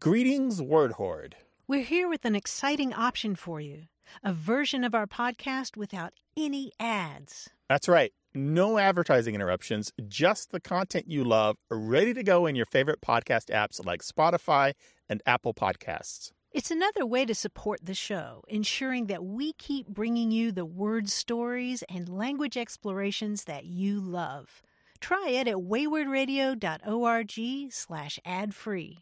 Greetings, Word Horde. We're here with an exciting option for you. A version of our podcast without any ads. That's right. No advertising interruptions, just the content you love, ready to go in your favorite podcast apps like Spotify and Apple Podcasts. It's another way to support the show, ensuring that we keep bringing you the word stories and language explorations that you love. Try it at waywardradio.org/ad-free.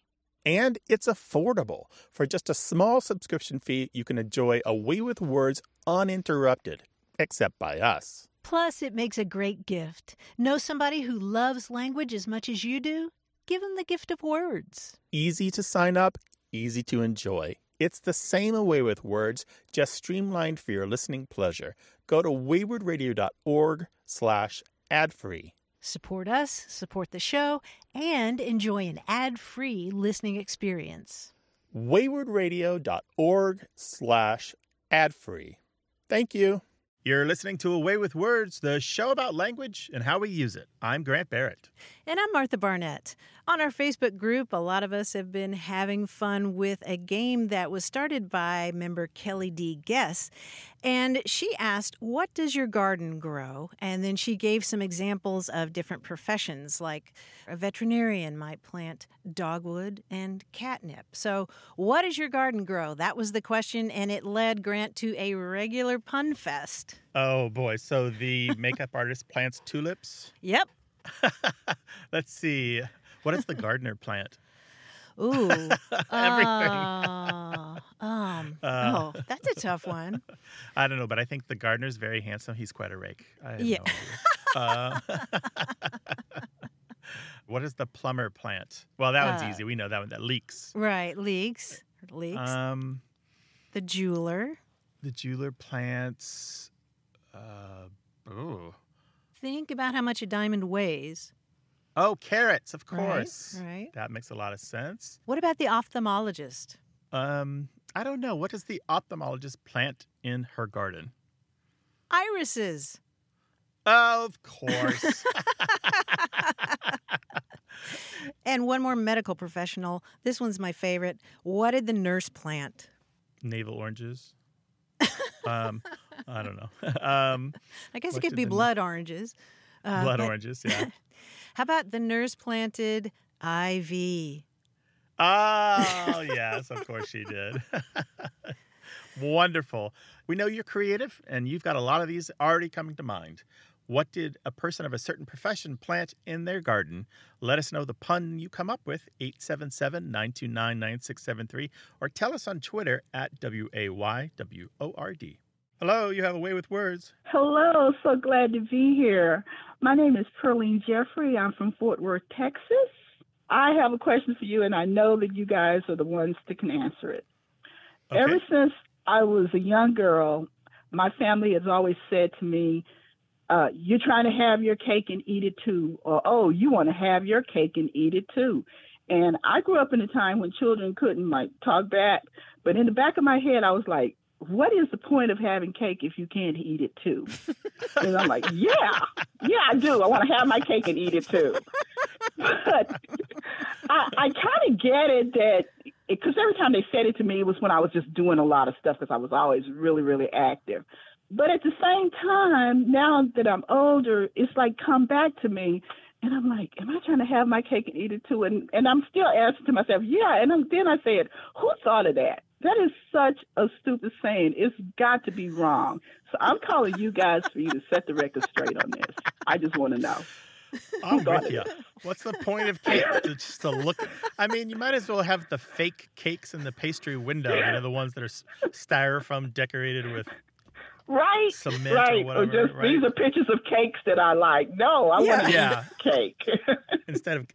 And it's affordable. For just a small subscription fee, you can enjoy A Way with Words uninterrupted, except by us. Plus, it makes a great gift. Know somebody who loves language as much as you do? Give them the gift of words. Easy to sign up, easy to enjoy. It's the same A Way with Words, just streamlined for your listening pleasure. Go to waywardradio.org/ad-free. Support us, support the show, and enjoy an ad-free listening experience. waywardradio.org/ad-free. Thank you. You're listening to A Way with Words, the show about language and how we use it. I'm Grant Barrett. And I'm Martha Barnett. On our Facebook group, a lot of us have been having fun with a game that was started by member Kelly D. Guess. And she asked, what does your garden grow? And then she gave some examples of different professions, like a veterinarian might plant dogwood and catnip. So what does your garden grow? That was the question, and it led Grant to a regular pun fest. Oh, boy. So the makeup artist plants tulips? Yep. Let's see. What does the gardener plant? Ooh. Everything. That's a tough one. I don't know, but I think the gardener's very handsome. He's quite a rake. I have no idea. What does the plumber plant? Well, that one's easy. We know that one. That leaks. Right. Leaks. The jeweler. The jeweler plants... Think about how much a diamond weighs. Oh, carrots, of course. Right. That makes a lot of sense. What about the ophthalmologist? I don't know. What does the ophthalmologist plant in her garden? Irises. Of course. And one more medical professional. This one's my favorite. What did the nurse plant? Navel oranges. I don't know. I guess it could be blood oranges. Oranges, yeah. How about the nurse planted ivy? Oh, yes, of course she did. Wonderful. We know you're creative, and you've got a lot of these already coming to mind. What did a person of a certain profession plant in their garden? Let us know the pun you come up with, 877-929-9673, or tell us on Twitter at WAYWORD. Hello, you have A Way with Words. Hello, so glad to be here. My name is Pearline Jeffrey. I'm from Fort Worth, Texas. I have a question for you, and I know that you guys are the ones that can answer it. Okay. Ever since I was a young girl, my family has always said to me, you're trying to have your cake and eat it too, or, oh, you want to have your cake and eat it too. And I grew up in a time when children couldn't, talk back, but in the back of my head, I was like, what is the point of having cake if you can't eat it too? And I'm like, yeah, I do. I want to have my cake and eat it too. But I kind of get it because every time they said it to me, it was when I was just doing a lot of stuff because I was always really, really active. But at the same time, now that I'm older, it's come back to me. And I'm like, am I trying to have my cake and eat it too? And I'm still asking to myself, yeah. And then I said, who thought of that? That is such a stupid saying. It's got to be wrong. So I'm calling you guys for you to set the record straight on this. I just want to know. I'm with you. What's the point of cake? Just to look. I mean, you might as well have the fake cakes in the pastry window. The ones that are styrofoam decorated with cement or whatever. Or just these are pictures of cakes that I like. No, I want to eat cake.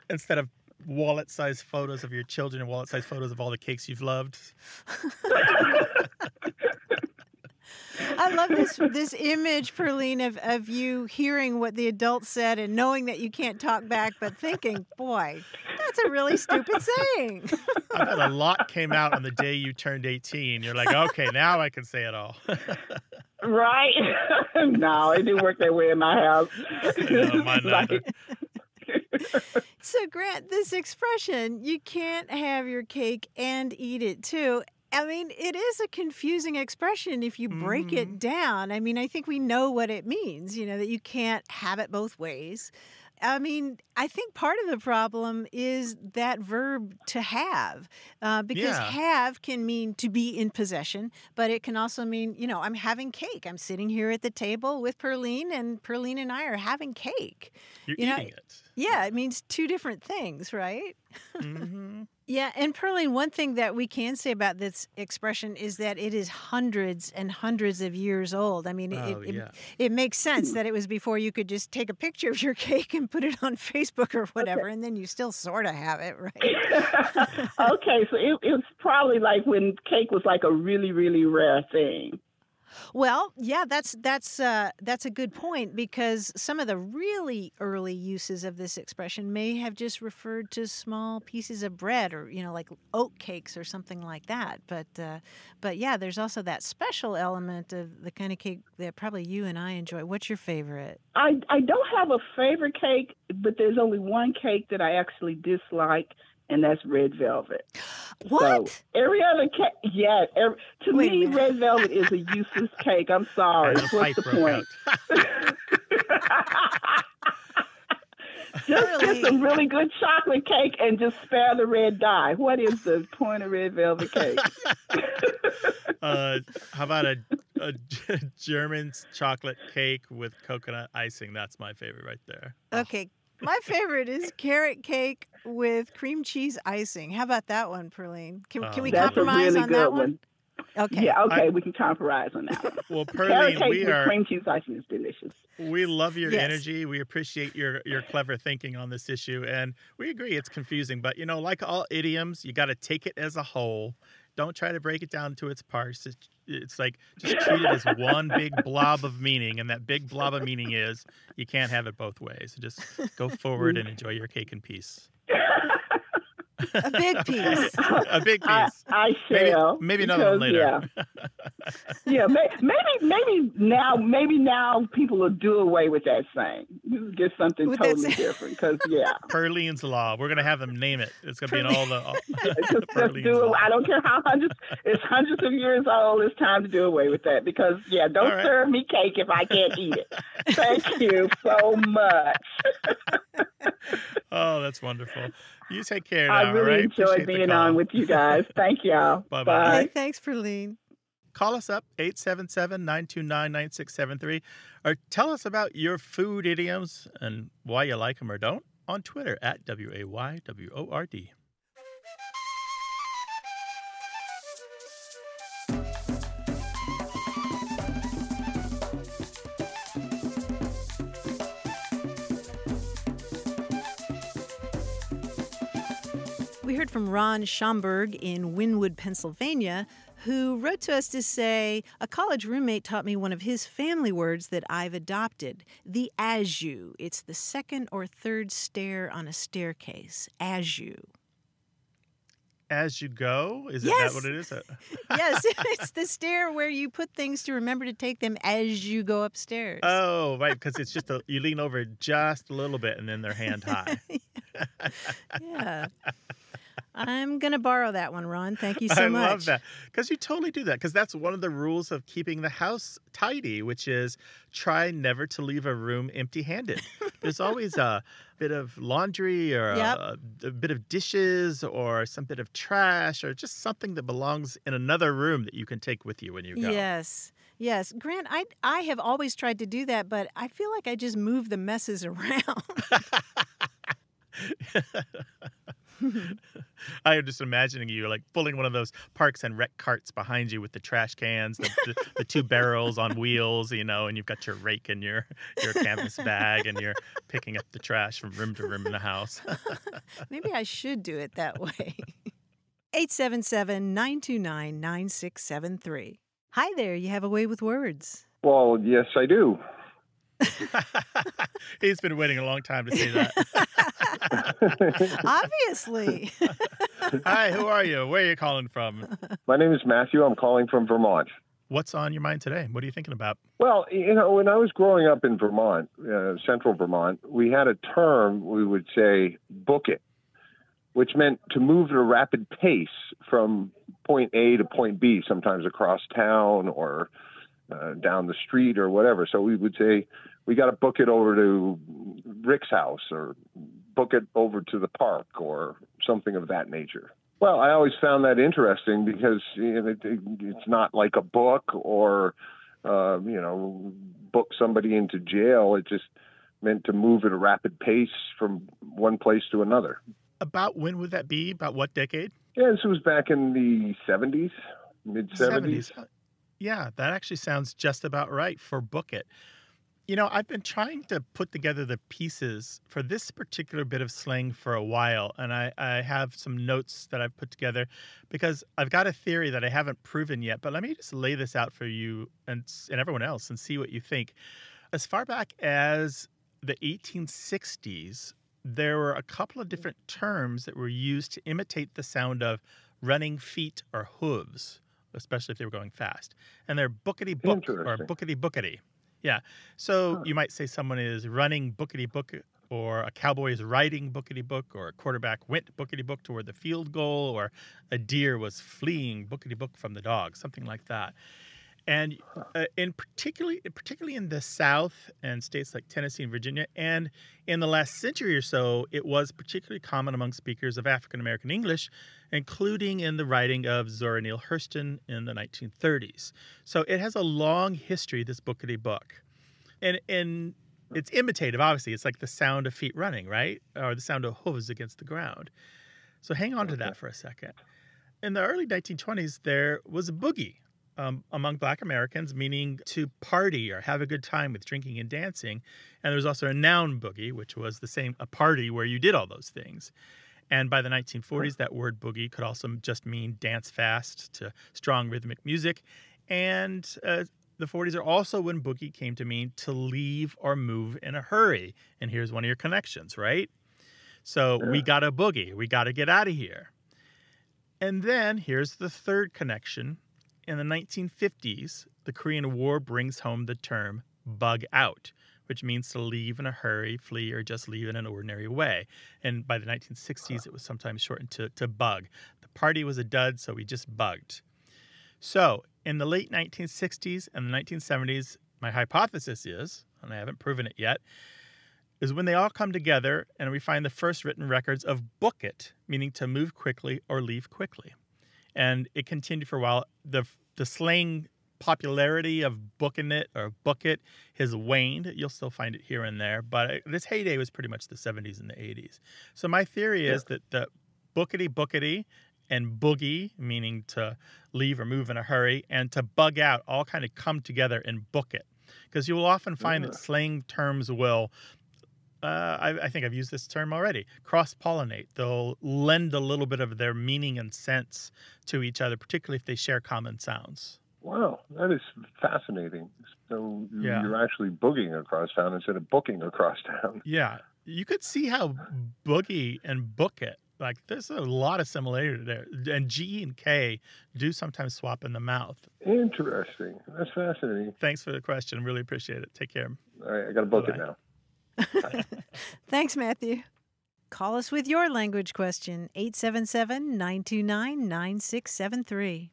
Instead of wallet-sized photos of your children and wallet-sized photos of all the cakes you've loved. I love this image, Pearline, of you hearing what the adults said and knowing that you can't talk back, but thinking, boy, that's a really stupid saying. I bet a lot came out on the day you turned 18. You're like, okay, now I can say it all. Right? No, it didn't work that way in my house. No, mine neither. So, Grant, this expression, you can't have your cake and eat it too. I mean, it is a confusing expression if you break it down. I mean, I think we know what it means, that you can't have it both ways. I mean, I think part of the problem is that verb to have, because have can mean to be in possession, but it can also mean, I'm having cake. I'm sitting here at the table with Perline, and Perline and I are having cake. You're eating it. Yeah, it means two different things, right? Mm-hmm. Yeah, and Perline, one thing that we can say about this expression is that it is hundreds and hundreds of years old. I mean, it makes sense that it was before you could just take a picture of your cake and put it on Facebook or whatever, and then you still sort of have it, right? Okay, so it was probably like when cake was like a really, really rare thing. Well, yeah, that's a good point, because some of the really early uses of this expression may have just referred to small pieces of bread, or like oat cakes or something like that. But yeah, there's also that special element of the kind of cake that probably you and I enjoy. What's your favorite? I don't have a favorite cake, but there's only one cake that I actually dislike, and that's red velvet. What? So every other cake, to me, red velvet is a useless cake. I'm sorry. What's the point? Just get some really good chocolate cake and just spare the red dye. What is the point of red velvet cake? How about a German chocolate cake with coconut icing? That's my favorite right there. Okay. My favorite is carrot cake with cream cheese icing. How about that one, Perline? Can we compromise really on that one? Okay. Yeah, okay, we can compromise on that one. Well, Perline, carrot cake with cream cheese icing is delicious. We love your energy. We appreciate your clever thinking on this issue, and we agree it's confusing. But, like all idioms, you got to take it as a whole. Don't try to break it down to its parts. It's like just treat it as one big blob of meaning, and that big blob of meaning is you can't have it both ways. So just go forward and enjoy your cake in peace. A big piece. A big piece. I shall. Maybe another one later. Maybe now people will do away with that saying. Get something totally different. Because Perline's Law. We're gonna have them name it. It's gonna be in all the. just do it. I don't care how it's hundreds of years old. It's time to do away with that, because don't serve me cake if I can't eat it. Thank you so much. Oh, that's wonderful. You take care now. I really enjoyed being on with you guys. Thank y'all. Bye-bye. Bye. Hey, thanks, Perline. Call us up, 877-929-9673, or tell us about your food idioms and why you like them or don't on Twitter at WAYWORD. We heard from Ron Schomburg in Wynwood, Pennsylvania, who wrote to us to say, a college roommate taught me one of his family words that I've adopted, the as you. It's the second or third stair on a staircase, as you. As you go? Is Yes. that what it is? Yes, it's the stair where you put things to remember to take them as you go upstairs. Oh, right, because it's just you lean over just a little bit and then they're hand high. Yeah. I'm going to borrow that one, Ron. Thank you so much. I love that, because you totally do that, because that's one of the rules of keeping the house tidy, which is try never to leave a room empty-handed. There's always a bit of laundry or a bit of dishes or some bit of trash or just something that belongs in another room that you can take with you when you go. Yes. Yes. Grant, I have always tried to do that, but I feel like I just move the messes around. I am just imagining you like pulling one of those Parks and Rec carts behind you with the trash cans, the two barrels on wheels, and you've got your rake and your canvas bag, and you're picking up the trash from room to room in the house. Maybe I should do it that way. 877-929-9673. Hi there, you have a way with words. Well, yes, I do. He's been waiting a long time to say that. Obviously. Hi, who are you? Where are you calling from? My name is Matthew. I'm calling from Vermont. What's on your mind today? What are you thinking about? Well, when I was growing up in Vermont, central Vermont, we had a term we would say, book it, which meant to move at a rapid pace from point A to point B, sometimes across town or down the street or whatever. So we would say, we got to book it over to Rick's house or book it over to the park or something of that nature. Well, I always found that interesting because it's not like a book or, book somebody into jail. It just meant to move at a rapid pace from one place to another. About when would that be? About what decade? Yeah, this was back in the 70s, mid-70s. Yeah, that actually sounds just about right for book it. I've been trying to put together the pieces for this particular bit of slang for a while, and I have some notes that I've put together because I've got a theory that I haven't proven yet, but let me just lay this out for you and everyone else and see what you think. As far back as the 1860s, there were a couple of different terms that were used to imitate the sound of running feet or hooves, especially if they were going fast. And they're bookity-book or bookity-bookity. Yeah. So you might say someone is running bookity-book, or a cowboy is riding bookity-book, or a quarterback went bookity-book toward the field goal, or a deer was fleeing bookity-book from the dog, something like that. And particularly in the South and states like Tennessee and Virginia, and in the last century or so, it was particularly common among speakers of African-American English, including in the writing of Zora Neale Hurston in the 1930s. So it has a long history, this bookity-book. And it's imitative, obviously. It's like the sound of feet running, right? Or the sound of hooves against the ground. So hang on to that for a second. In the early 1920s, there was a boogie among Black Americans, meaning to party or have a good time with drinking and dancing. And there was also a noun boogie, which was the same, a party where you did all those things. And by the 1940s, that word boogie could also just mean dance fast to strong rhythmic music. And the 40s are also when boogie came to mean to leave or move in a hurry. And here's one of your connections, right? So we got a boogie. We got to get out of here. And then here's the third connection. In the 1950s, the Korean War brings home the term bug out, which means to leave in a hurry, flee, or just leave in an ordinary way. And by the 1960s, it was sometimes shortened to bug. The party was a dud, so we just bugged. So in the late 1960s and the 1970s, my hypothesis is, and I haven't proven it yet, is when they all come together and we find the first written records of book it, meaning to move quickly or leave quickly. And it continued for a while. The slang popularity of booking it or book it has waned. You'll still find it here and there, but this heyday was pretty much the 70s and the 80s. So my theory is that the bookity and boogie, meaning to leave or move in a hurry, and to bug out all kind of come together and book it. Because you will often find that slang terms will, I think I've used this term already, cross-pollinate. They'll lend a little bit of their meaning and sense to each other, particularly if they share common sounds. Wow, that is fascinating. So you're actually boogieing across town instead of booking across town. Yeah, you could see how boogie and book it, like there's a lot of similarity there. And G and K do sometimes swap in the mouth. Interesting. That's fascinating. Thanks for the question. Really appreciate it. Take care. All right, I got to book it now. Thanks, Matthew. Call us with your language question, 877-929-9673.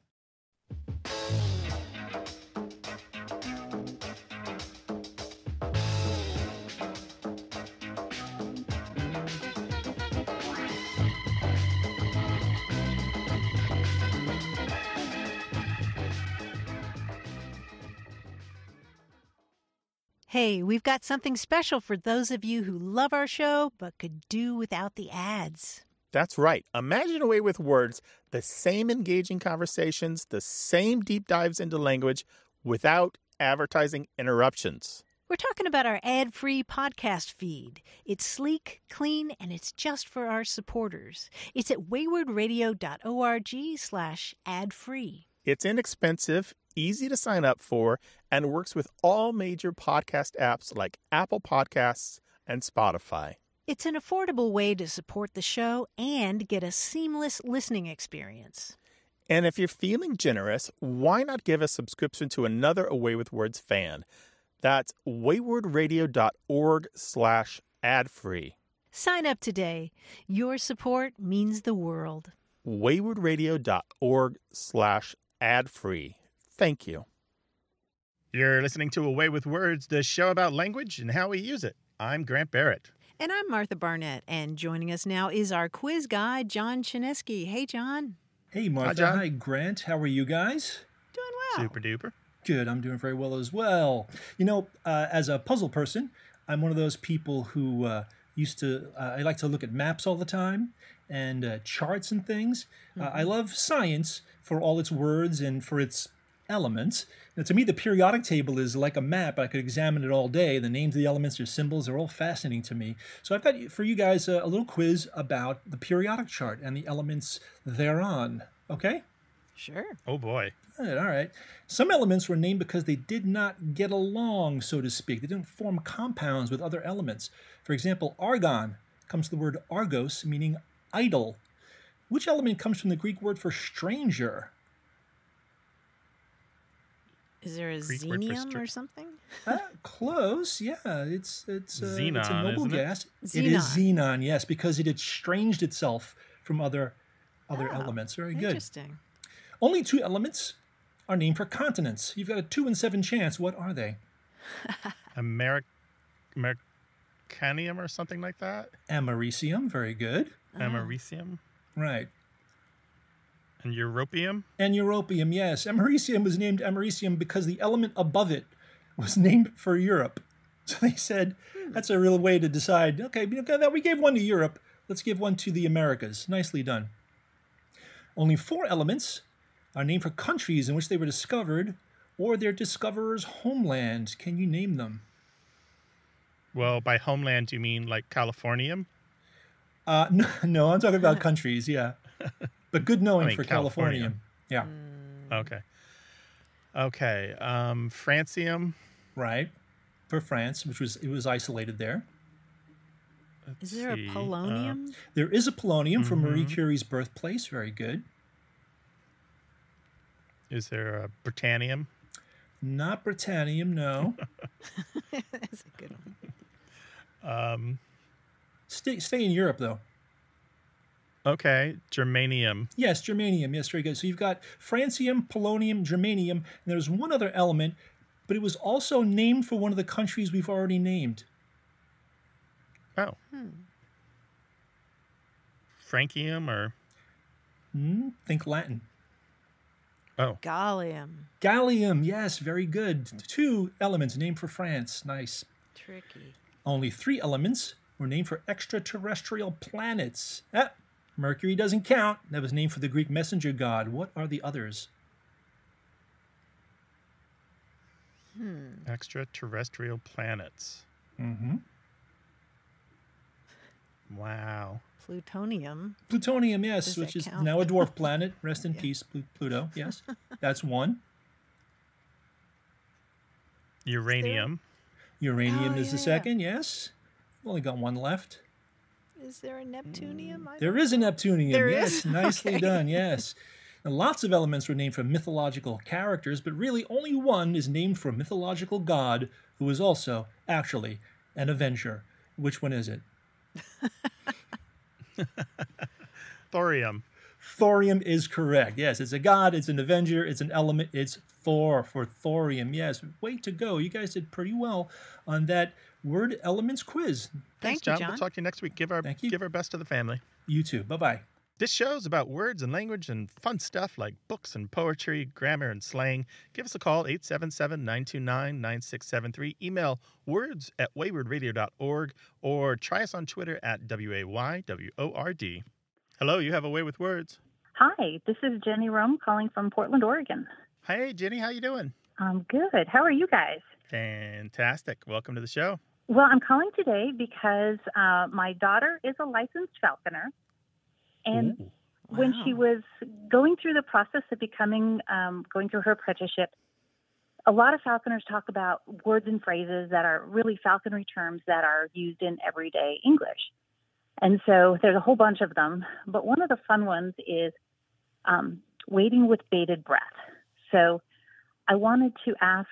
Hey, we've got something special for those of you who love our show but could do without the ads. That's right. Imagine a way with words, the same engaging conversations, the same deep dives into language without advertising interruptions. We're talking about our ad-free podcast feed. It's sleek, clean, and it's just for our supporters. It's at waywardradio.org/ad-free. It's inexpensive, easy to sign up for, and works with all major podcast apps like Apple Podcasts and Spotify. It's an affordable way to support the show and get a seamless listening experience. And if you're feeling generous, why not give a subscription to another Away with Words fan? That's waywardradio.org/ad-free. Sign up today. Your support means the world. waywardradio.org/ad-free. Thank you. You're listening to Away with Words, the show about language and how we use it. I'm Grant Barrett. And I'm Martha Barnett. And joining us now is our quiz guy, John Chinesky. Hey, John. Hey, Martha. John. Hi, Grant. How are you guys? Doing well. Super duper. Good. I'm doing very well as well. You know, as a puzzle person, I'm one of those people who I like to look at maps all the time and charts and things. I love science for all its words and for its elements. Now, to me, the periodic table is like a map. I could examine it all day. The names of the elements or symbols are all fascinating to me. So I've got for you guys a little quiz about the periodic chart and the elements thereon. Okay? Sure. Oh, boy. All right. Some elements were named because they did not get along, so to speak. They didn't form compounds with other elements. For example, argon comes from the word argos, meaning idle. Which element comes from the Greek word for stranger? Is there a Greek word for xenium or something? Close, yeah. It's Xenon, it's a noble isn't it? gas. Xenon. It is xenon, yes, because it estranged itself from other elements. Very good. Interesting. Only 2 elements are named for continents. You've got a 2 in 7 chance. What are they? Americanium or something like that? Americium, very good. Americium? Right. And europium? And europium, yes. Americium was named Americium because the element above it was named for Europe. So they said, that's a real way to decide, okay, we gave one to Europe, let's give one to the Americas. Nicely done. Only 4 elements are named for countries in which they were discovered or their discoverer's homeland. Can you name them? Well, by homeland, you mean like Californium? No, I'm talking about countries, yeah. But good knowing for California. Yeah. Okay. Francium? Right. For France, it was isolated there. Is there a polonium? There is a polonium from Marie Curie's birthplace. Very good. Is there a Britannium? Not Britannium, no. That's a good one. Stay in Europe, though. Okay, germanium. Yes, germanium. Yes, very good. So you've got francium, polonium, germanium, and there's one other element, but it was also named for one of the countries we've already named. Oh. Francium or? Think Latin. Oh. Gallium. Gallium, yes, very good. 2 elements named for France. Nice. Tricky. Only 3 elements were named for extraterrestrial planets. Mercury doesn't count. That was named for the Greek messenger god. What are the others? Extraterrestrial planets. Wow. Plutonium. Plutonium, yes, Does which that is count? now a dwarf planet. Rest in peace, Pluto. Yes, that's 1. Uranium. Uranium Oh, is the yeah. second, yes. We've only got 1 left. Is there a Neptunium? There is a Neptunium, There yes. is? Nicely Okay. done, yes. And lots of elements were named for mythological characters, but really only one is named for a mythological god who is also, actually, an Avenger. Which one is it? Thorium. Thorium is correct. Yes, it's a god, it's an Avenger, it's an element, it's Thor for thorium. Yes, way to go. You guys did pretty well on that word elements quiz. Thank John. you, John. We'll talk to you next week. Give our best to the family. You too. Bye-bye. This show's about words and language and fun stuff like books and poetry, grammar and slang. Give us a call, 877-929-9673. Email words@waywardradio.org or try us on Twitter at WAYWORD. Hello, you have a way with words. Hi, this is Jenny Rome calling from Portland, Oregon. Hey, Jenny, how you doing? I'm good. How are you guys? Fantastic. Welcome to the show. Well, I'm calling today because my daughter is a licensed falconer. And Ooh. when she was going through the process of becoming, going through her apprenticeship, a lot of falconers talk about words and phrases that are really falconry terms that are used in everyday English. And so there's a whole bunch of them. But one of the fun ones is waiting with bated breath. So I wanted to ask,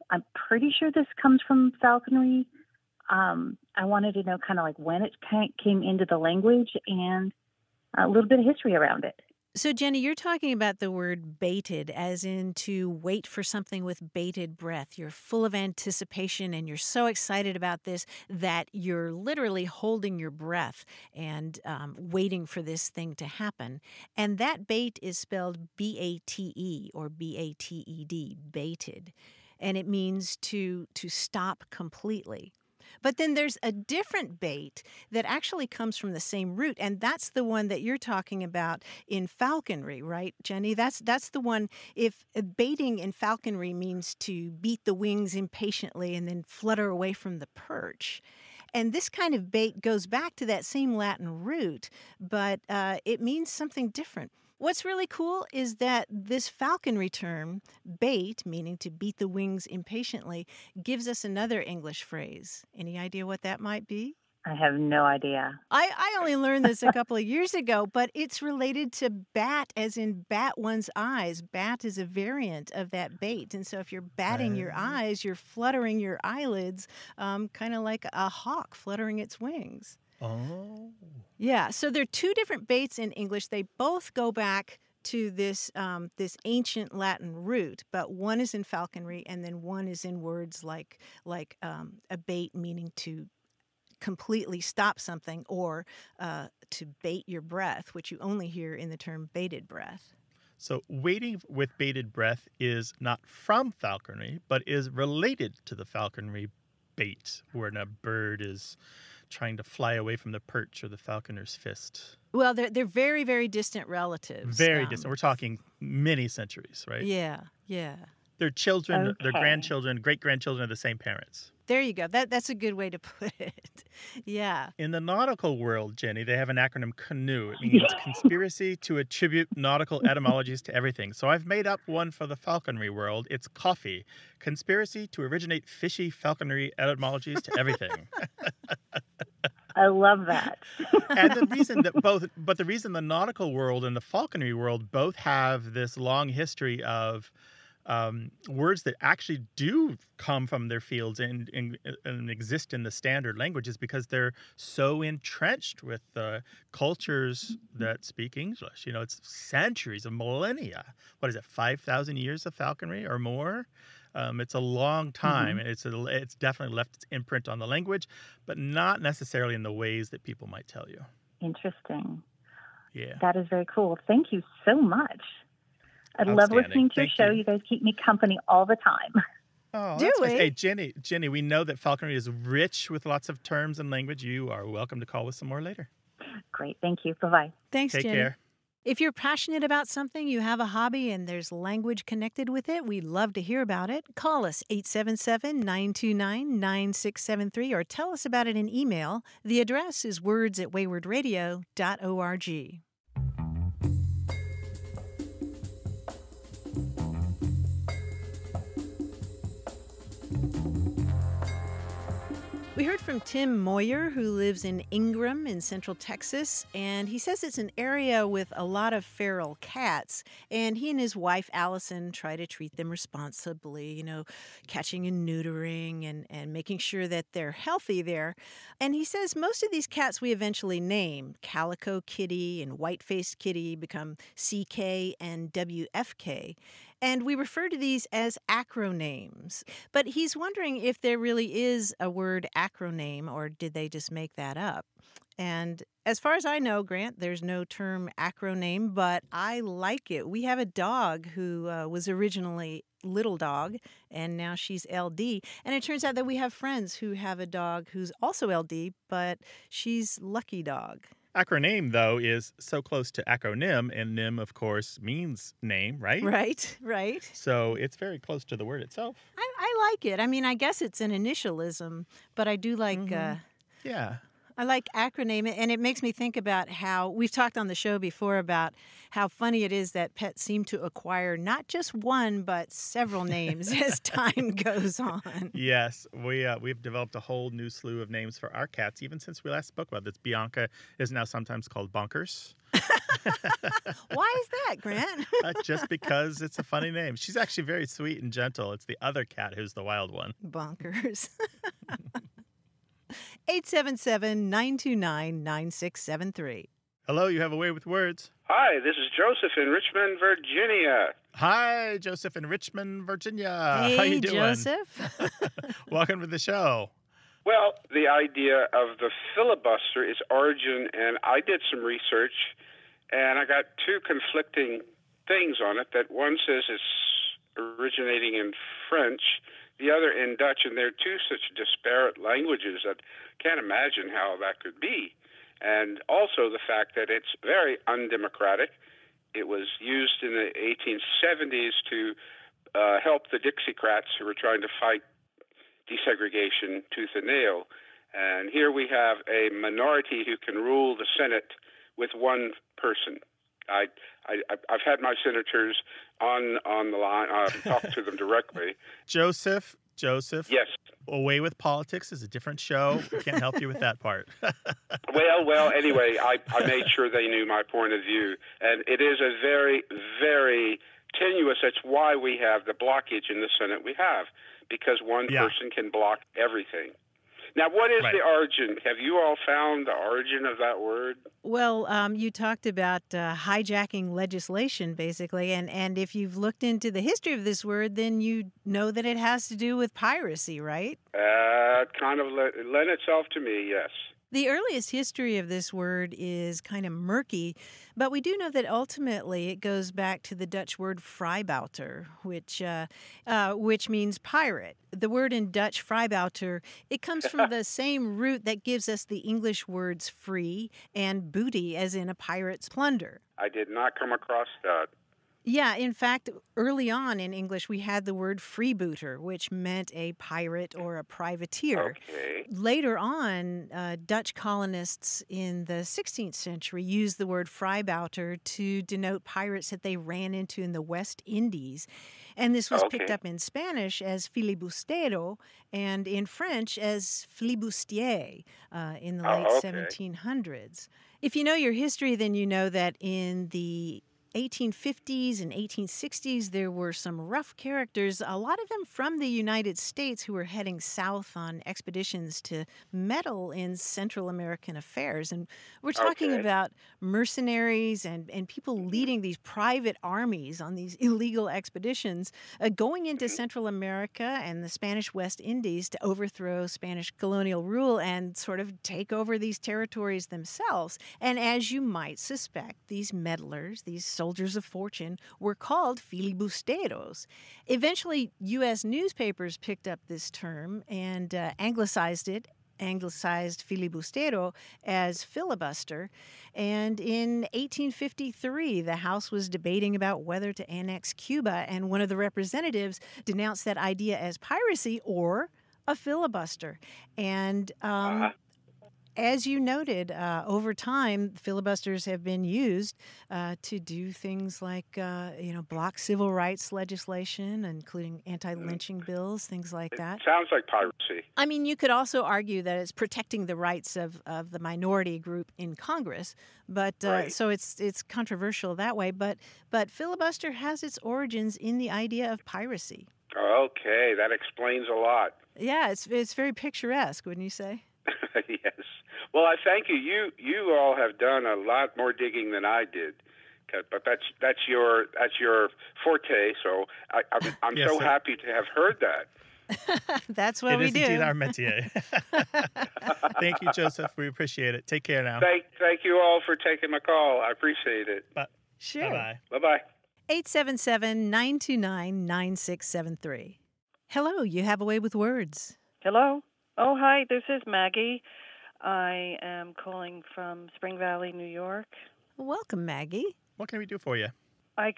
I'm pretty sure this comes from falconry. I wanted to know kind of like when it came into the language and a little bit of history around it. So, Jenny, you're talking about the word baited, as in to wait for something with bated breath. You're full of anticipation and you're so excited about this that you're literally holding your breath and waiting for this thing to happen. And that bait is spelled B-A-T-E or B-A-T-E-D, baited. And it means to stop completely. But then there's a different bait that actually comes from the same root, and that's the one that you're talking about in falconry, right, Jenny? That's the one. If baiting in falconry means to beat the wings impatiently and then flutter away from the perch. And this kind of bait goes back to that same Latin root, but it means something different. What's really cool is that this falconry term, bait, meaning to beat the wings impatiently, gives us another English phrase. Any idea what that might be? I have no idea. I only learned this a couple of years ago, but it's related to bat, as in bat one's eyes. Bat is a variant of that bait. And so if you're batting your eyes, you're fluttering your eyelids, kind of like a hawk fluttering its wings. Oh. Yeah, so there are two different baits in English. They both go back to this ancient Latin root, but one is in falconry, and then one is in words like a bait, meaning to completely stop something, or to bait your breath, which you only hear in the term bated breath. So waiting with bated breath is not from falconry, but is related to the falconry bait, when a bird is trying to fly away from the perch or the falconer's fist. Well, they're very, very distant relatives. Very distant. We're talking many centuries, right? Yeah. Their children, Okay. their grandchildren, great-grandchildren are the same parents. There you go. That's a good way to put it. Yeah. In the nautical world, Jenny, they have an acronym CANOE. It means conspiracy to attribute nautical etymologies to everything. So I've made up one for the falconry world. It's COFFEE, conspiracy to originate fishy falconry etymologies to everything. I love that. And the reason the nautical world and the falconry world both have this long history of words that actually do come from their fields and exist in the standard languages, because they're so entrenched with the cultures that speak English. You know, it's centuries of millennia. What is it, 5,000 years of falconry or more? It's a long time, and it's definitely left its imprint on the language, but not necessarily in the ways that people might tell you. Interesting. Yeah. That is very cool. Thank you so much. I love listening to your show. You guys keep me company all the time. Oh, Do that's nice. we? Hey, Jenny, we know that falconry is rich with lots of terms and language. You are welcome to call us some more later. Great. Thank you. Bye-bye. Thanks, Take Jenny. care. If you're passionate about something, you have a hobby, and there's language connected with it, we'd love to hear about it. Call us 877-929-9673 or tell us about it in email. The address is words@waywardradio.org. We heard from Tim Moyer, who lives in Ingram in Central Texas, and he says it's an area with a lot of feral cats, and he and his wife, Allison, try to treat them responsibly, catching and neutering and making sure that they're healthy there. And he says most of these cats we eventually name, Calico Kitty and White-Faced Kitty, become CK and WFK. And we refer to these as acronames. But he's wondering if there really is a word acroname, or did they just make that up? And as far as I know, Grant, there's no term acroname, but I like it. We have a dog who was originally Little Dog, and now she's LD. And it turns out that we have friends who have a dog who's also LD, but she's Lucky Dog. Acroname, though, is so close to acronym, and nym, of course, means name, right? Right. So it's very close to the word itself. I like it. I mean, I guess it's an initialism, but I do like... Yeah. I like acroname, and it makes me think about how we've talked on the show before about how funny it is that pets seem to acquire not just one, but several names as time goes on. Yes, we've developed a whole new slew of names for our cats, even since we last spoke about this. Bianca is now sometimes called Bonkers. Why is that, Grant? Just because it's a funny name. She's actually very sweet and gentle. It's the other cat who's the wild one. Bonkers. 877-929-9673. Hello, you have a way with words. Hi, this is Joseph in Richmond, Virginia. Hi, Joseph in Richmond, Virginia. Hey, How you doing? Joseph. Welcome to the show. Well, the idea of the filibuster is origin, and I did some research, and I got two conflicting things on it. That one says it's originating in French, the other in Dutch, and they're two such disparate languages that I can't imagine how that could be. And also the fact that it's very undemocratic. It was used in the 1870s to help the Dixiecrats who were trying to fight desegregation tooth and nail. And here we have a minority who can rule the Senate with one person. I've had my senators on the line. I've talked to them directly. Joseph. Yes. Away with Politics is a different show. We can't help you with that part. Well, anyway, I made sure they knew my point of view. And it is a very, very tenuous. That's why we have the blockage in the Senate we have, because one person can block everything. Now, what is the origin? Have you all found the origin of that word? Well, you talked about hijacking legislation, basically, and if you've looked into the history of this word, then you know that it has to do with piracy, right? It kind of lent itself to me, yes. The earliest history of this word is kind of murky, but we do know that ultimately it goes back to the Dutch word vrijbuiter, which means pirate. The word in Dutch vrijbuiter, it comes from the same root that gives us the English words free and booty, as in a pirate's plunder. I did not come across that. Yeah, in fact, early on in English, we had the word freebooter, which meant a pirate or a privateer. Okay. Later on, Dutch colonists in the 16th century used the word vrijbuiter to denote pirates that they ran into in the West Indies. And this was picked up in Spanish as filibustero and in French as flibustier in the late 1700s. If you know your history, then you know that in the 1850s and 1860s, there were some rough characters, a lot of them from the United States, who were heading south on expeditions to meddle in Central American affairs. And we're talking about mercenaries and people leading these private armies on these illegal expeditions, going into Central America and the Spanish West Indies to overthrow Spanish colonial rule and sort of take over these territories themselves. And as you might suspect, these meddlers, these soldiers of fortune, were called filibusteros. Eventually, U.S. newspapers picked up this term and anglicized filibustero as filibuster. And in 1853, the House was debating about whether to annex Cuba, and one of the representatives denounced that idea as piracy or a filibuster. And as you noted, over time, filibusters have been used to do things like, block civil rights legislation, including anti-lynching bills, things like that. Sounds like piracy. I mean, you could also argue that it's protecting the rights of the minority group in Congress, but so it's controversial that way. But filibuster has its origins in the idea of piracy. Okay, that explains a lot. Yeah, it's very picturesque, wouldn't you say? Yes. Well, I thank you. You all have done a lot more digging than I did, but that's your forte. So I'm Yes, so sir. happy to have heard that. That's what we do. It is indeed our métier. Thank you, Joseph. We appreciate it. Take care now. Thank you all for taking my call. I appreciate it. Sure. Bye-bye. Bye-bye. 877-929-9673. Hello, you have a way with words. Hello. Oh, hi. This is Maggie. I am calling from Spring Valley, New York. Welcome, Maggie. What can we do for you? I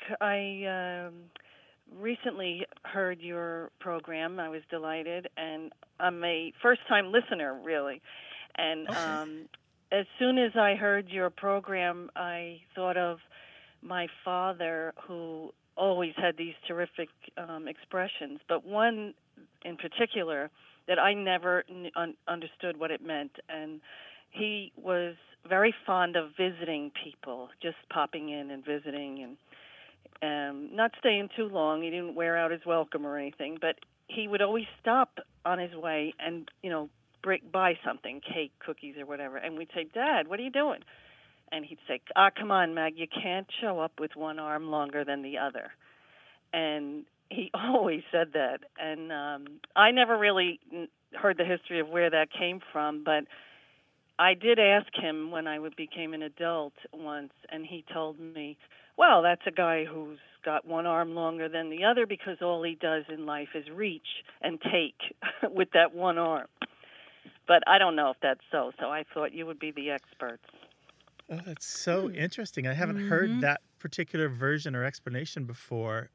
recently heard your program. I was delighted, and I'm a first-time listener, really. And as soon as I heard your program, I thought of my father, who always had these terrific expressions, but one in particular that I never understood what it meant. And he was very fond of visiting people, just popping in and visiting and not staying too long. He didn't wear out his welcome or anything, but he would always stop on his way and, buy something, cake, cookies, or whatever. And we'd say, Dad, what are you doing? And he'd say, come on, Mag, you can't show up with one arm longer than the other. And he always said that. And I never really heard the history of where that came from, but I did ask him when I became an adult once, and he told me, well, that's a guy who's got one arm longer than the other because all he does in life is reach and take with that one arm. But I don't know if that's so I thought you would be the experts. Oh, that's so interesting. I haven't heard that particular version or explanation before.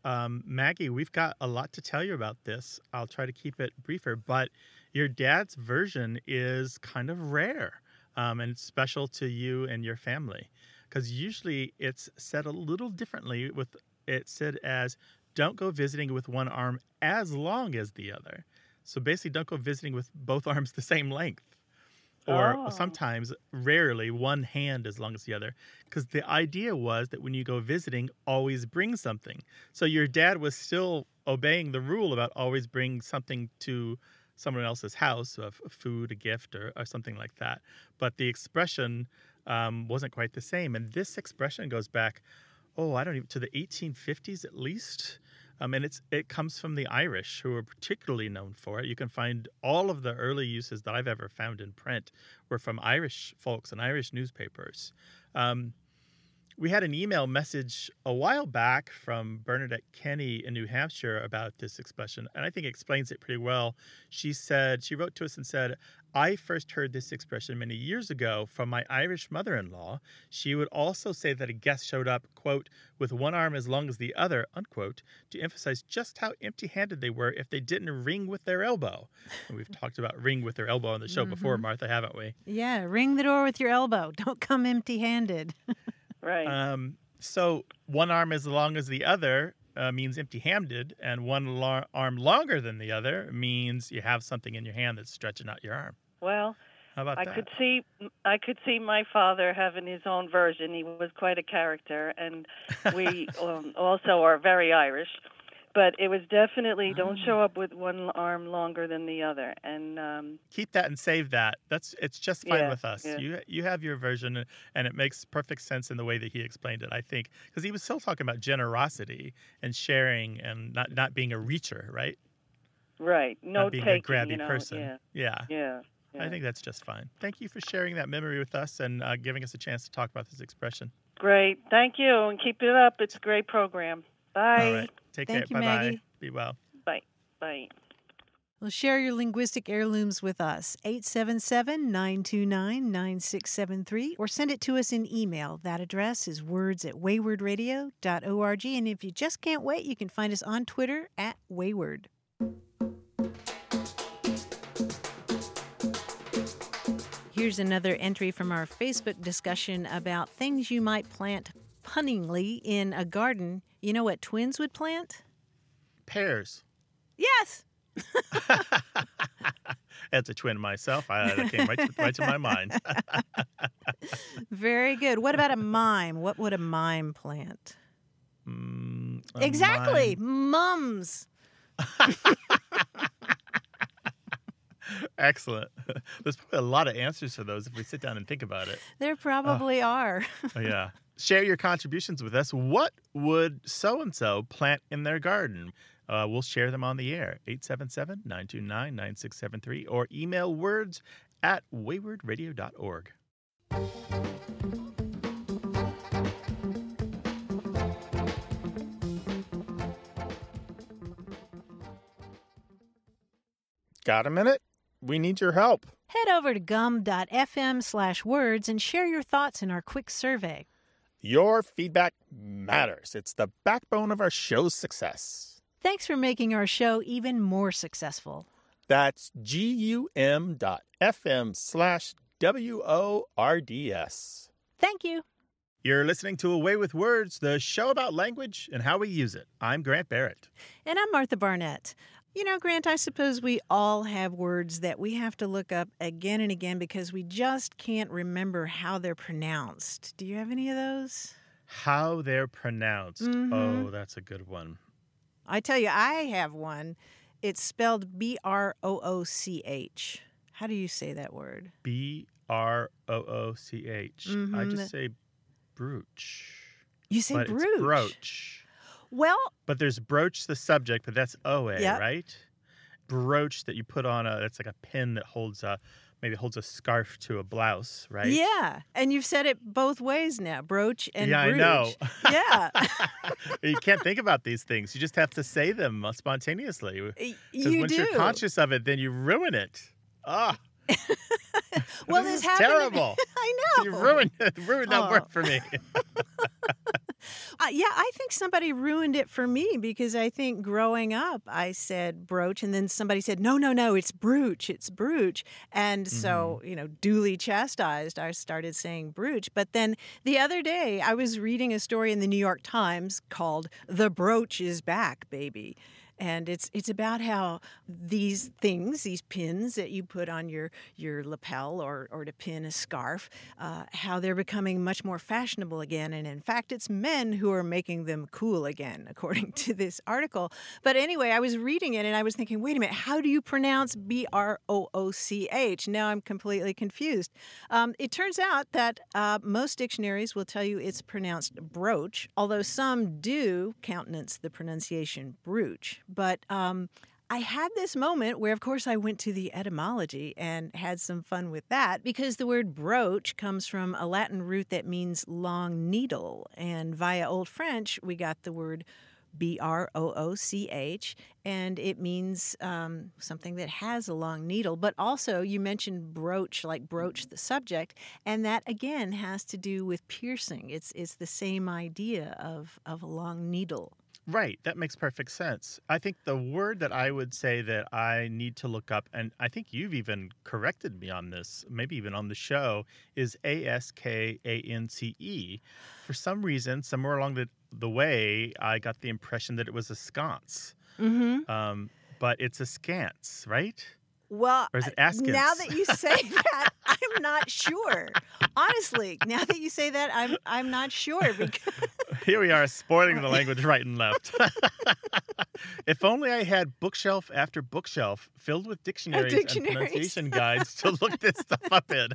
Maggie, we've got a lot to tell you about this. I'll try to keep it briefer, but your dad's version is kind of rare and special to you and your family, because usually it's said a little differently. It's said as, don't go visiting with one arm as long as the other. So basically, don't go visiting with both arms the same length. Or sometimes, rarely, one hand as long as the other. Because the idea was that when you go visiting, always bring something. So your dad was still obeying the rule about always bring something to someone else's house, of food, a gift, or something like that. But the expression wasn't quite the same. And this expression goes back, to the 1850s at least. And it comes from the Irish, who are particularly known for it. You can find all of the early uses that I've ever found in print were from Irish folks and Irish newspapers. We had an email message a while back from Bernadette Kenny in New Hampshire about this expression, and I think it explains it pretty well. She wrote to us and said, I first heard this expression many years ago from my Irish mother-in-law. She would also say that a guest showed up, quote, with one arm as long as the other, unquote, to emphasize just how empty-handed they were if they didn't ring with their elbow. And we've talked about ring with their elbow on the show before, Martha, haven't we? Yeah, ring the door with your elbow. Don't come empty-handed. Right. So one arm as long as the other means empty-handed, and one arm longer than the other means you have something in your hand that's stretching out your arm. Well, how about that? I could see my father having his own version. He was quite a character, and we also are very Irish. But it was definitely don't show up with one arm longer than the other, and keep that and save that. It's just fine with us. Yeah. You have your version, and it makes perfect sense in the way that he explained it. I think because he was still talking about generosity and sharing, and not being a reacher, right? Right. No not being taking. a grabby person. Yeah. I think that's just fine. Thank you for sharing that memory with us and giving us a chance to talk about this expression. Great. Thank you, and keep it up. It's a great program. Bye. All right. Take care. Thank you, Bye-bye. Maggie. Be well. Bye. Bye. Well, share your linguistic heirlooms with us, 877-929-9673, or send it to us in email. That address is words@waywardradio.org. And if you just can't wait, you can find us on Twitter @Wayward. Here's another entry from our Facebook discussion about things you might plant punningly in a garden. You know what twins would plant? Pears. Yes. As a twin myself, that came right to my mind. Very good. What about a mime? What would a mime plant? Exactly. Mums. Excellent. There's probably a lot of answers for those if we sit down and think about it. There probably are. Yeah. Share your contributions with us. What would so-and-so plant in their garden? We'll share them on the air, 877-929-9673, or email words@waywardradio.org. Got a minute? We need your help. Head over to gum.fm/words and share your thoughts in our quick survey. Your feedback matters. It's the backbone of our show's success. Thanks for making our show even more successful. That's gum.fm/WORDS. Thank you. You're listening to Away with Words, the show about language and how we use it. I'm Grant Barrett. And I'm Martha Barnett. You know, Grant, I suppose we all have words that we have to look up again and again because we just can't remember how they're pronounced. Do you have any of those? How they're pronounced. Mm-hmm. Oh, that's a good one. I tell you, I have one. It's spelled B-R-O-O-C-H. How do you say that word? B-R-O-O-C-H. Mm-hmm. I just say brooch. You say but brooch. It's broach. Well, but there's broach the subject, but that's O-A, yep. right? Brooch that you put on that's like a pin that holds maybe holds a scarf to a blouse, right? Yeah, and you've said it both ways now, brooch and yeah, brooch. I know. Yeah. You can't think about these things. You just have to say them spontaneously. Because once you're conscious of it, then you ruin it. Ah. Well, this is happened. terrible. I know. You ruined that word for me. Yeah, I think somebody ruined it for me because I think growing up I said broach and then somebody said, no, it's brooch, it's brooch. And so, duly chastised, I started saying brooch. But then the other day I was reading a story in the New York Times called "The Brooch is Back, Baby." And it's about how these things, these pins that you put on your lapel or to pin a scarf, how they're becoming much more fashionable again. And in fact, it's men who are making them cool again, according to this article. But anyway, I was reading it and I was thinking, wait a minute, how do you pronounce B-R-O-O-C-H? Now I'm completely confused. It turns out that most dictionaries will tell you it's pronounced broach, although some do countenance the pronunciation brooch. But I had this moment where, of course, I went to the etymology and had some fun with that because the word brooch comes from a Latin root that means long needle. And via Old French, we got the word B-R-O-O-C-H, and it means something that has a long needle. But also, you mentioned brooch, like broach the subject, and that, again, has to do with piercing. It's the same idea of a long needle. Right. That makes perfect sense. I think the word that I would say that I need to look up, and I think you've even corrected me on this, maybe even on the show, is A-S-K-A-N-C-E. For some reason, somewhere along the way, I got the impression that it was a sconce. Mm-hmm. But it's a scance, right? Well, or is it askance? Now that you say that, I'm not sure. Honestly, now that you say that, I'm not sure. Because here we are spoiling the language right and left. If only I had bookshelf after bookshelf filled with dictionaries and pronunciation guides to look this stuff up in.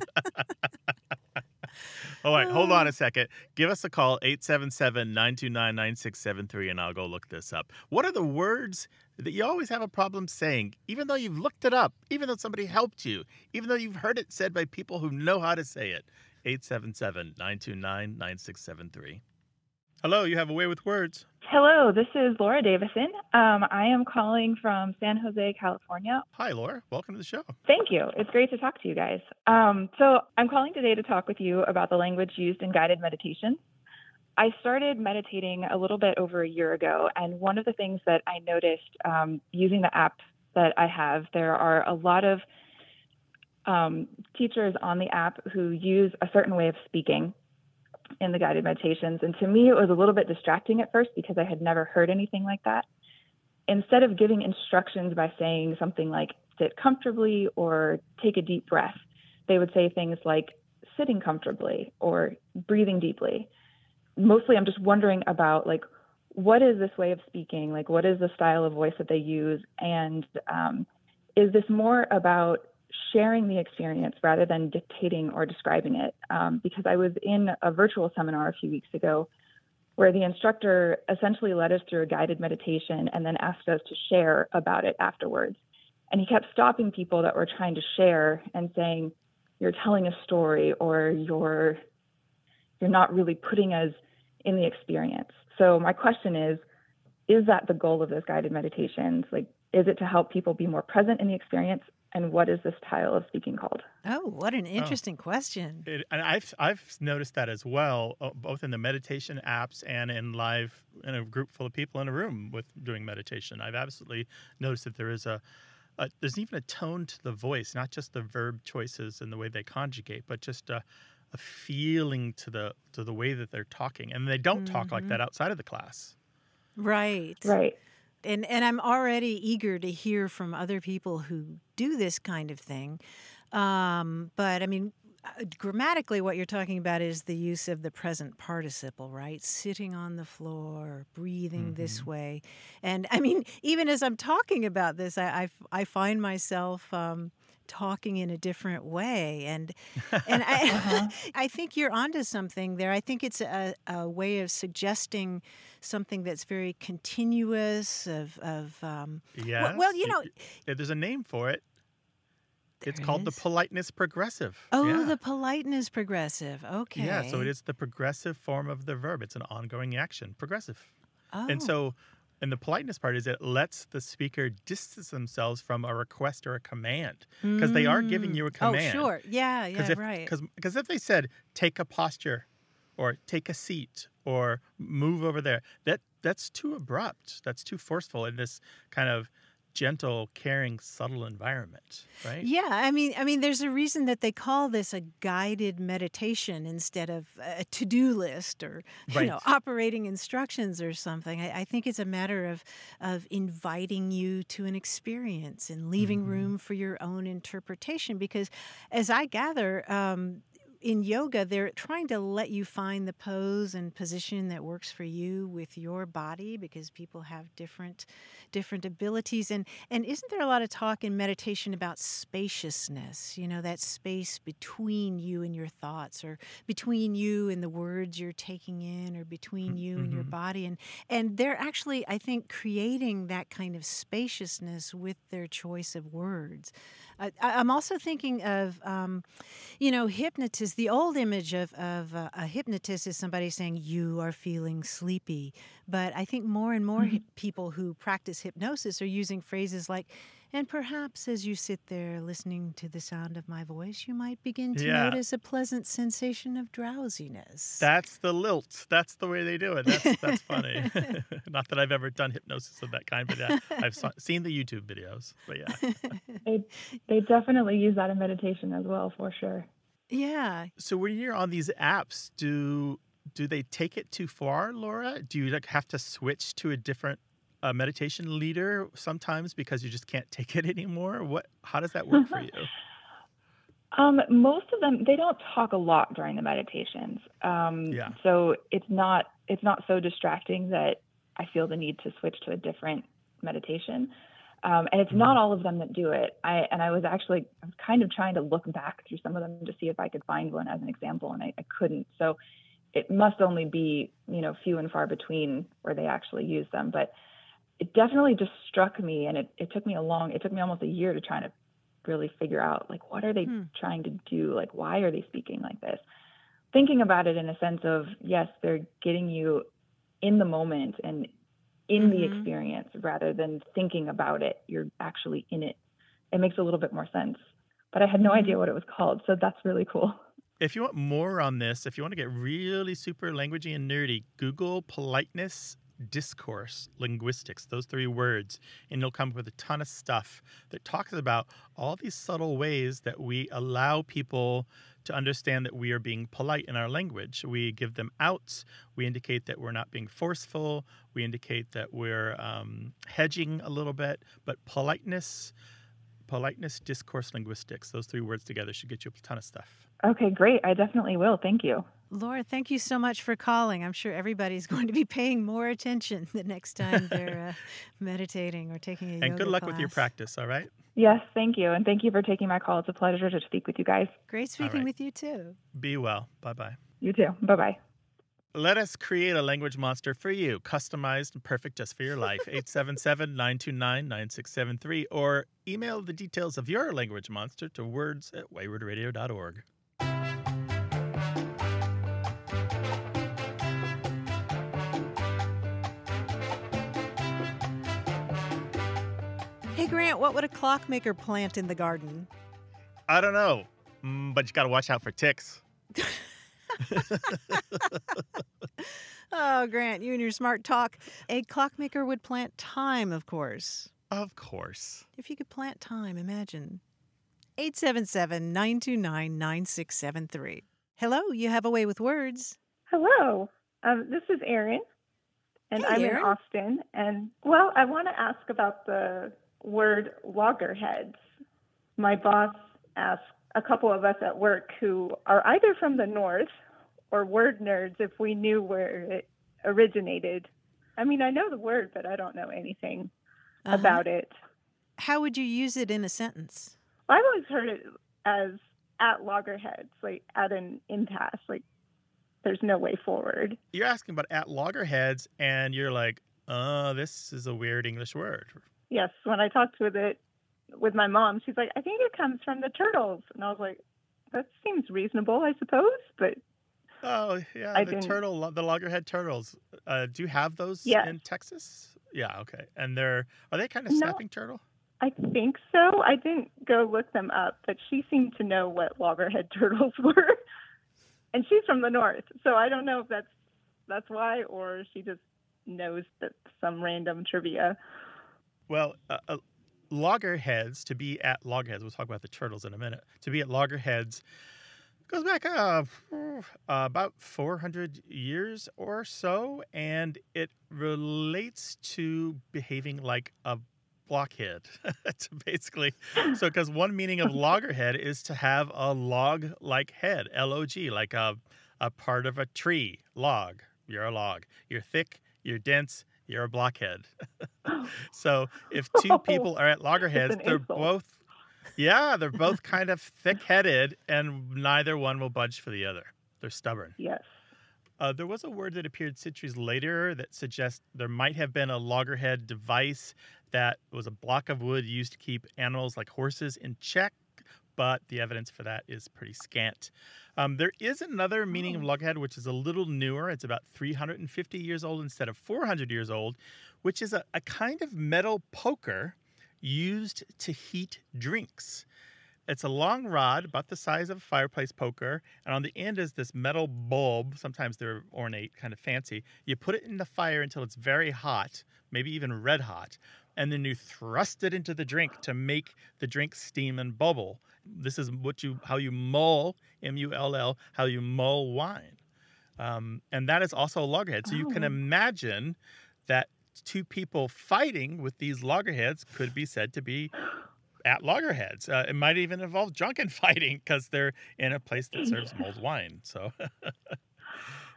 All right, hold on a second. Give us a call, 877-929-9673, and I'll go look this up. What are the words that you always have a problem saying, even though you've looked it up, even though somebody helped you, even though you've heard it said by people who know how to say it? 877-929-9673. Hello, you have a way with words. Hello, this is Laura Davison. I am calling from San Jose, California. Hi, Laura. Welcome to the show. Thank you. It's great to talk to you guys. So I'm calling today to talk with you about the language used in guided meditation. I started meditating a little bit over a year ago, and one of the things that I noticed using the app that I have, there are a lot of teachers on the app who use a certain way of speaking in the guided meditations. And to me, it was a little bit distracting at first because I had never heard anything like that. Instead of giving instructions by saying something like sit comfortably or take a deep breath, they would say things like sitting comfortably or breathing deeply. Mostly, I'm just wondering about like, what is this way of speaking? Like, what is the style of voice that they use? And is this more about sharing the experience rather than dictating or describing it? Because I was in a virtual seminar a few weeks ago where the instructor essentially led us through a guided meditation and then asked us to share about it afterwards. And he kept stopping people that were trying to share and saying, you're telling a story or you're not really putting us in the experience. So my question is that the goal of those guided meditations? Like, is it to help people be more present in the experience? And what is this style of speaking called? Oh, what an interesting question. And I've noticed that as well, both in the meditation apps and in live, in a group full of people in a room with doing meditation. I've absolutely noticed that there is there's even a tone to the voice, not just the verb choices and the way they conjugate, but just a feeling to the way that they're talking. And they don't talk like that outside of the class. Right. Right. And I'm already eager to hear from other people who do this kind of thing. But I mean, grammatically, what you're talking about is the use of the present participle, right? Sitting on the floor, breathing this way. And I mean, even as I'm talking about this, I find myself talking in a different way. And I, I think you're onto something there. I think it's a way of suggesting something that's very continuous yes. Well, you know. There's a name for it. It's called the politeness progressive. Oh, the politeness progressive. Okay. Yeah, so it is the progressive form of the verb. It's an ongoing action, progressive. Oh. And so, and the politeness part is it lets the speaker distance themselves from a request or a command because they are giving you a command. Oh, sure. Yeah, right. Because if they said, take a posture or take a seat or move over there, that's too abrupt. That's too forceful in this kind of gentle, caring, subtle environment, right? Yeah, I mean, there's a reason that they call this a guided meditation instead of a to-do list or operating instructions or something. I think it's a matter of inviting you to an experience and leaving room for your own interpretation. Because, as I gather, in yoga, they're trying to let you find the pose and position that works for you with your body because people have different abilities. And isn't there a lot of talk in meditation about spaciousness, that space between you and your thoughts or between you and the words you're taking in or between you and your body. And they're actually, I think, creating that kind of spaciousness with their choice of words. I'm also thinking of, hypnotists. The old image of a hypnotist is somebody saying, you are feeling sleepy. But I think more and more people who practice hypnosis are using phrases like, and perhaps as you sit there listening to the sound of my voice, you might begin to notice a pleasant sensation of drowsiness. That's the lilt. That's the way they do it. That's funny. Not that I've ever done hypnosis of that kind, but yeah, I've seen the YouTube videos. But yeah. They definitely use that in meditation as well, for sure. Yeah. So when you're on these apps, do they take it too far, Laura? Do you have to switch to a different meditation leader sometimes because you just can't take it anymore? How does that work for you? Most of them, they don't talk a lot during the meditations. So it's not so distracting that I feel the need to switch to a different meditation. And it's not all of them that do it. I was kind of trying to look back through some of them to see if I could find one as an example, and I couldn't. So it must only be, few and far between where they actually use them. But it definitely just struck me, and it took me almost a year to try to really figure out, like, what are they trying to do? Like, why are they speaking like this? Thinking about it in a sense of, yes, they're getting you in the moment and in the experience rather than thinking about it. You're actually in it. It makes a little bit more sense. But I had no idea what it was called, so that's really cool. If you want more on this, if you want to get really super languagey and nerdy, Google politeness discourse linguistics, those 3 words, and you'll come up with a ton of stuff that talks about all these subtle ways that we allow people to understand that we are being polite in our language. We give them outs. We indicate that we're not being forceful. We indicate that we're hedging a little bit. But politeness, discourse linguistics, those 3 words together should get you a ton of stuff. Okay, great. I definitely will. Thank you. Laura, thank you so much for calling. I'm sure everybody's going to be paying more attention the next time they're meditating or taking a yoga class. And good luck with your practice, all right? Yes, thank you. And thank you for taking my call. It's a pleasure to speak with you guys. Great speaking with you, too. Be well. Bye-bye. You too. Bye-bye. Let us create a language monster for you, customized and perfect just for your life. 877-929-9673, or email the details of your language monster to words@waywardradio.org. Hey, Grant, what would a clockmaker plant in the garden? I don't know, but you got to watch out for ticks. Oh, Grant, you and your smart talk. A clockmaker would plant time, of course. Of course. If you could plant time, imagine. 877-929-9673. Hello, you have a way with words. Hello, this is Erin. and Hey, I'm in Erin. Austin. And, well, I want to ask about the word loggerheads. My boss asked a couple of us at work who are either from the North or word nerds if we knew where it originated. I mean, I know the word, but I don't know anything about it. How would you use it in a sentence? I've always heard it as at loggerheads, like at an impasse, like there's no way forward. You're asking about at loggerheads, and you're like, this is a weird English word. Yes, when I talked with my mom, she's like, I think it comes from the turtles. And I was like, that seems reasonable, I suppose, but Oh, yeah, the loggerhead turtles. Do you have those in Texas? Yeah, okay. And are they kind of snapping turtle? I think so. I didn't go look them up, but she seemed to know what loggerhead turtles were. And she's from the North, so I don't know if that's why, or she just knows that some random trivia. Well, loggerheads, to be at loggerheads, we'll talk about the turtles in a minute. To be at loggerheads goes back about 400 years or so, and it relates to behaving like a blockhead. Basically, because one meaning of loggerhead is to have a log-like head, L-O-G, like a part of a tree, log. You're a log. You're thick, you're dense, you're a blockhead. So if two people are at loggerheads, they're both kind of thick-headed, and neither one will budge for the other. They're stubborn. Yes. There was a word that appeared centuries later that suggests there might have been a loggerhead device that was a block of wood used to keep animals like horses in check, but the evidence for that is pretty scant. There is another meaning of loggerhead, which is a little newer. It's about 350 years old instead of 400 years old, which is a kind of metal poker used to heat drinks. It's a long rod about the size of a fireplace poker, and on the end is this metal bulb. Sometimes they're ornate, kind of fancy. You put it in the fire until it's very hot, maybe even red hot, and then you thrust it into the drink to make the drink steam and bubble. This is how you mull, M-U-L-L, how you mull wine. And that is also a loggerhead. So you can imagine that two people fighting with these loggerheads could be said to be at loggerheads. It might even involve drunken fighting because they're in a place that serves mulled wine.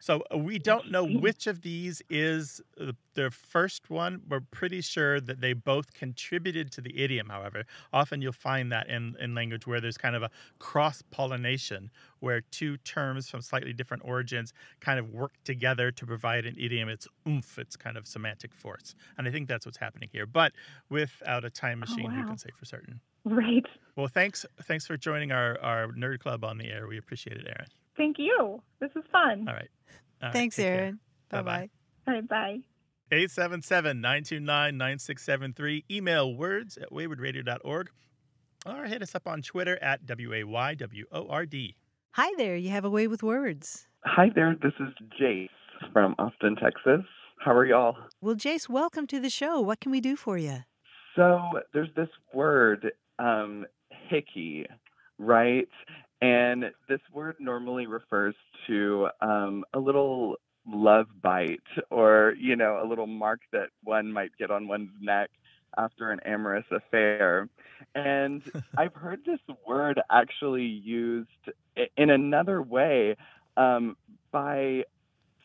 So we don't know which of these is the first one. We're pretty sure that they both contributed to the idiom, however. Often you'll find that in language where there's kind of a cross-pollination, where two terms from slightly different origins kind of work together to provide an idiom. It's oomph, it's kind of semantic force. And I think that's what's happening here. But without a time machine, who can say for certain? Right. Well, thanks for joining our Nerd Club on the air. We appreciate it, Erin. Thank you. This is fun. All right. Thanks, Erin. Bye-bye. All right, bye. 877-929-9673. Email words@waywardradio.org. Or hit us up on Twitter at WAYWORD. Hi there. You have a way with words. Hi there. This is Jace from Austin, Texas. How are y'all? Well, Jace, welcome to the show. What can we do for you? So there's this word, hickey, right? And this word normally refers to a little love bite or, a little mark that one might get on one's neck after an amorous affair. And I've heard this word actually used in another way by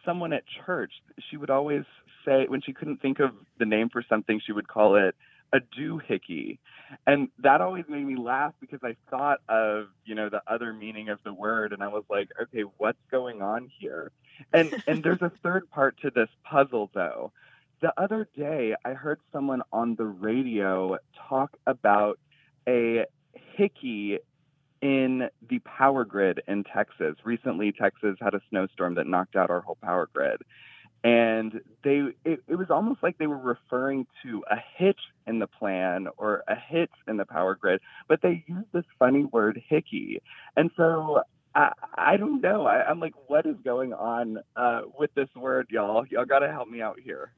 someone at church. She would always say, when she couldn't think of the name for something, she would call it a doohickey. And that always made me laugh because I thought of, the other meaning of the word. And I was like, okay, what's going on here? And there's a third part to this puzzle, though. The other day, I heard someone on the radio talk about a hickey in the power grid in Texas. Recently, Texas had a snowstorm that knocked out our whole power grid. And it was almost like they were referring to a hitch in the plan or a hitch in the power grid, but they used this funny word hickey. And so I don't know. I'm like, what is going on with this word, y'all? Y'all got to help me out here.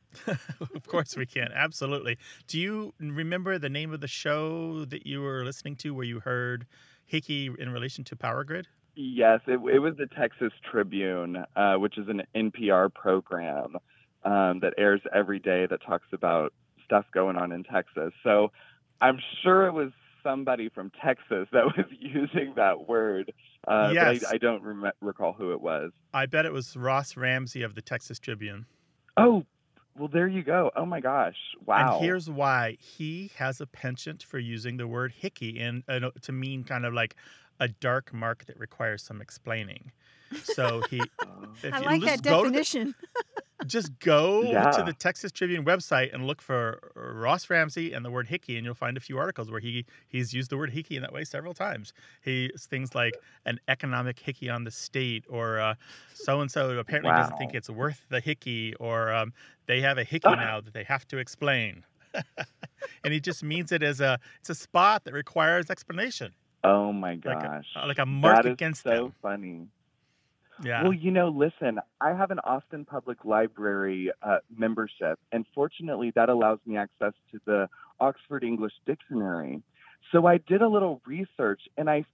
Of course we can. Absolutely. Do you remember the name of the show that you were listening to where you heard hickey in relation to power grid? Yes, it was the Texas Tribune, which is an NPR program. that airs every day that talks about stuff going on in Texas. So I'm sure it was somebody from Texas that was using that word, Yes. but I don't recall who it was. I bet it was Ross Ramsey of the Texas Tribune. Oh, well, there you go. Oh, my gosh. Wow. And here's why. He has a penchant for using the word hickey to mean kind of like a dark mark that requires some explaining. So I like that definition. Just go to the Texas Tribune website and look for Ross Ramsey and the word hickey, and you'll find a few articles where he's used the word hickey in that way several times. Things like an economic hickey on the state, or so-and-so apparently doesn't think it's worth the hickey, or they have a hickey now that they have to explain. And he just means it as it's a spot that requires explanation. Oh, my gosh. Like a mark that against them. That is them. so funny. Yeah. Well, listen, I have an Austin Public Library membership, and fortunately that allows me access to the Oxford English Dictionary. So I did a little research, and I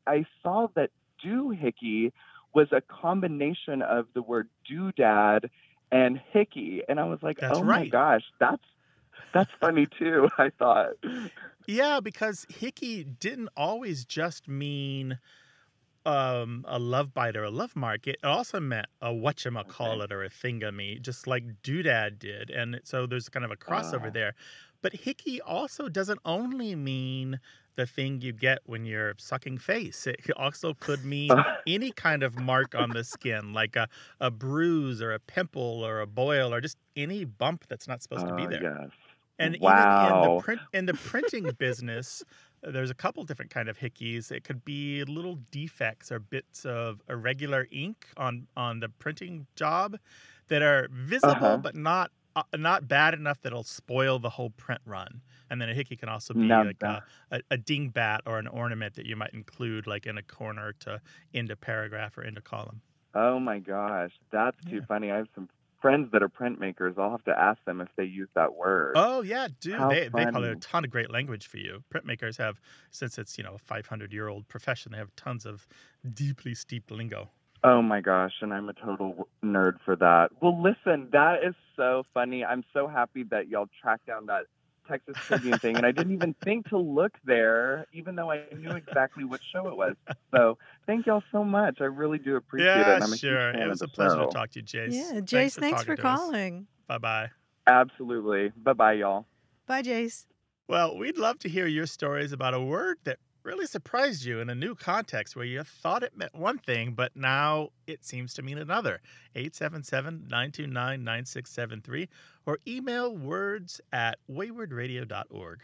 saw that doohickey was a combination of the word doodad and hickey. And I was like, my gosh, that's funny too, I thought. Yeah, because hickey didn't always just mean a love bite or a love mark. It also meant a whatchamacallit or a thingamy, just like doodad did. And so there's kind of a crossover there. But hickey also doesn't only mean the thing you get when you're sucking face. It also could mean any kind of mark on the skin, like a bruise or a pimple or a boil or just any bump that's not supposed to be there. Yes. And even in the printing business, there's a couple different kind of hickeys. It could be little defects or bits of irregular ink on the printing job that are visible but not bad enough that it'll spoil the whole print run. And then a hickey can also be like a dingbat or an ornament that you might include like in a corner to end a paragraph or end a column. Oh my gosh, that's too funny. I have some friends that are printmakers. I'll have to ask them if they use that word. Oh yeah, dude. They probably have a ton of great language for you. Printmakers have, since it's a 500-year-old profession, they have tons of deeply steeped lingo. Oh my gosh, and I'm a total nerd for that. Well, listen, that is so funny. I'm so happy that y'all tracked down that Texas Tribune thing, and I didn't even think to look there, even though I knew exactly what show it was. So thank y'all so much. I really do appreciate it. Yeah, sure. It was a pleasure to talk to you, Jace. Yeah, Jace, thanks for calling. Bye-bye. Absolutely. Bye-bye, y'all. Bye, Jace. Well, we'd love to hear your stories about a word that really surprised you in a new context where you thought it meant one thing, but now it seems to mean another. 877-929-9673 or email words@waywardradio.org.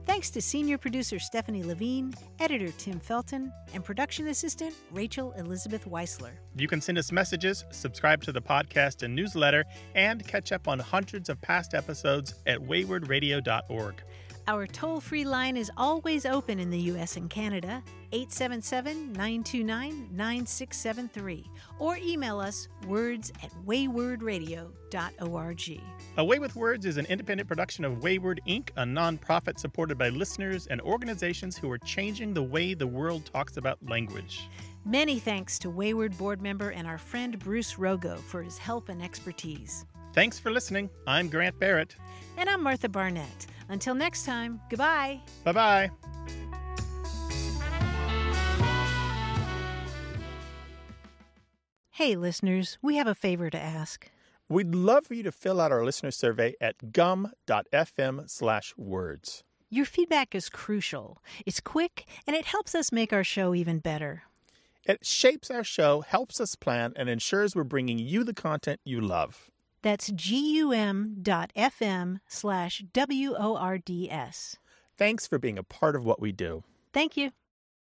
Thanks to senior producer Stephanie Levine, editor Tim Felton, and production assistant Rachel Elizabeth Weisler. You can send us messages, subscribe to the podcast and newsletter, and catch up on hundreds of past episodes at waywardradio.org. Our toll-free line is always open in the U.S. and Canada, 877-929-9673, or email us words@waywardradio.org. A Way with Words is an independent production of Wayward, Inc., a nonprofit supported by listeners and organizations who are changing the way the world talks about language. Many thanks to Wayward board member and our friend Bruce Rogo for his help and expertise. Thanks for listening. I'm Grant Barrett. And I'm Martha Barnett. Until next time, goodbye. Bye-bye. Hey, listeners, we have a favor to ask. We'd love for you to fill out our listener survey at gum.fm/words. Your feedback is crucial. It's quick, and it helps us make our show even better. It shapes our show, helps us plan, and ensures we're bringing you the content you love. That's gum.fm/WORDS. Thanks for being a part of what we do. Thank you.